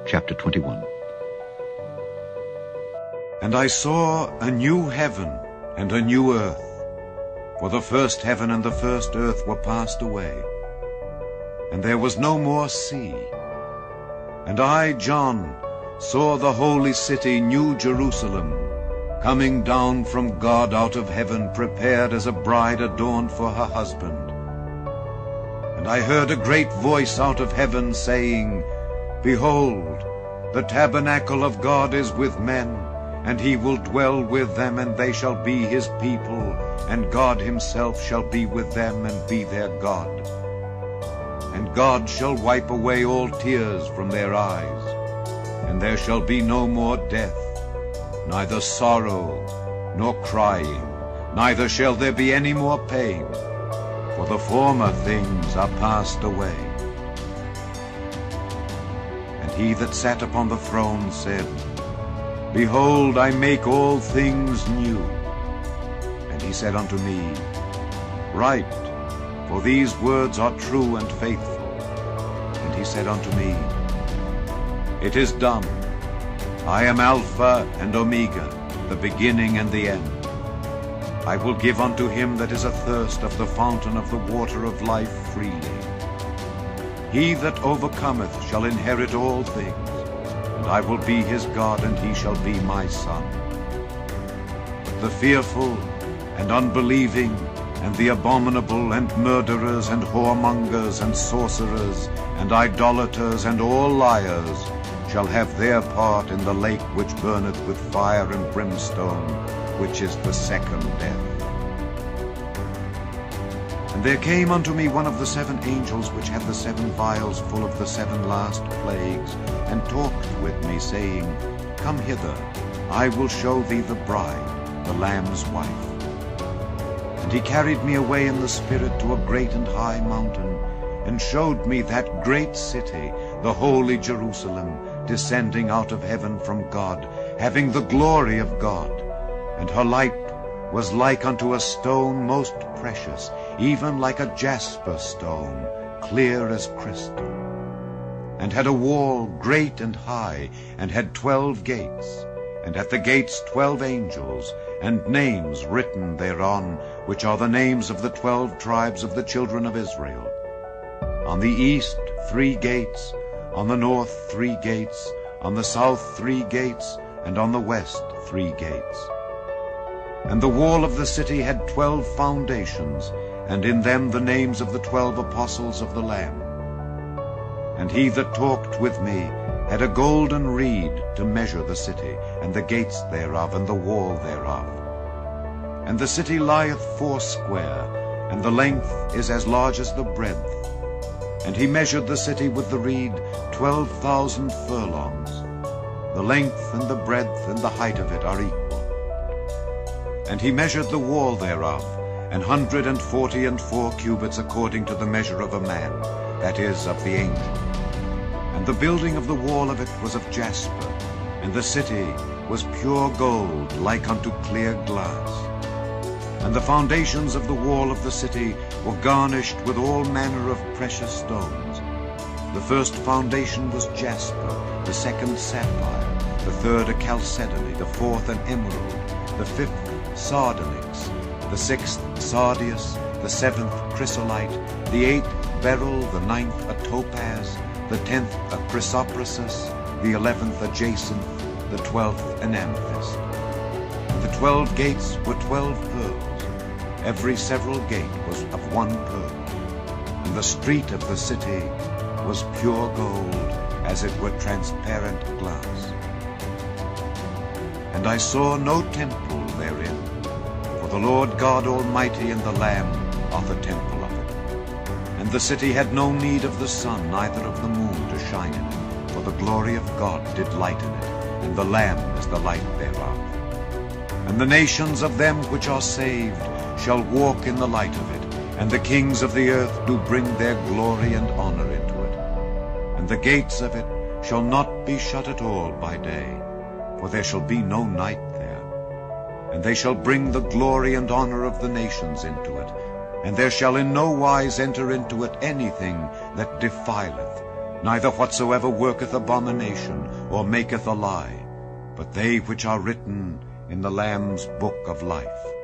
chapter 21. And I saw a new heaven and a new earth, for the first heaven and the first earth were passed away, and there was no more sea. And I, John, saw the holy city, New Jerusalem, coming down from God out of heaven, prepared as a bride adorned for her husband. And I heard a great voice out of heaven saying, Behold, the tabernacle of God is with men, and he will dwell with them, and they shall be his people, and God himself shall be with them and be their God. And God shall wipe away all tears from their eyes, and there shall be no more death, neither sorrow nor crying, neither shall there be any more pain, for the former things are passed away. And he that sat upon the throne said, Behold, I make all things new. And he said unto me, Write, for these words are true and faithful. And he said unto me, It is done. I am Alpha and Omega, the beginning and the end. I will give unto him that is athirst of the fountain of the water of life freely. He that overcometh shall inherit all things, and I will be his God, and he shall be my son. But the fearful and unbelieving, and the abominable, and murderers, and whoremongers, and sorcerers, and idolaters, and all liars, shall have their part in the lake which burneth with fire and brimstone, which is the second death. And there came unto me one of the 7 angels which had the 7 vials full of the 7 last plagues, and talked with me, saying, Come hither, I will show thee the bride, the Lamb's wife. And he carried me away in the Spirit to a great and high mountain, and showed me that great city, the holy Jerusalem, descending out of heaven from God, having the glory of God. And her light was like unto a stone most precious, even like a jasper stone, clear as crystal. And had a wall great and high, and had 12 gates, and at the gates 12 angels, and names written thereon, which are the names of the 12 tribes of the children of Israel. On the east 3 gates, on the north 3 gates, on the south 3 gates, and on the west 3 gates. And the wall of the city had 12 foundations, and in them the names of the 12 apostles of the Lamb. And he that talked with me had a golden reed to measure the city, and the gates thereof, and the wall thereof. And the city lieth foursquare, and the length is as large as the breadth. And he measured the city with the reed 12,000 furlongs. The length and the breadth and the height of it are equal. And he measured the wall thereof, 144 cubits according to the measure of a man, that is, of the angel. And the building of the wall of it was of jasper, and the city was pure gold, like unto clear glass. And the foundations of the wall of the city were garnished with all manner of precious stones. The first foundation was jasper, the second sapphire, the third a chalcedony, the fourth an emerald, the fifth sardonyx, the sixth sardius, the 7th chrysolite, the 8th beryl, the 9th a topaz, the 10th a chrysoprasus, the 11th a jacinth, the 12th an amethyst. And the 12 gates were 12 pearls. Every several gate was of 1 pearl. And the street of the city was pure gold, as it were transparent glass. And I saw no temple therein, for the Lord God Almighty and the Lamb are the temple of it. And the city had no need of the sun, neither of the moon to shine in it, for the glory of God did lighten it, and the Lamb is the light thereof. And the nations of them which are saved shall walk in the light of it, and the kings of the earth do bring their glory and honor into it. And the gates of it shall not be shut at all by day, for there shall be no night there. And they shall bring the glory and honor of the nations into it, and there shall in no wise enter into it anything that defileth, neither whatsoever worketh abomination, or maketh a lie, but they which are written in the Lamb's book of life.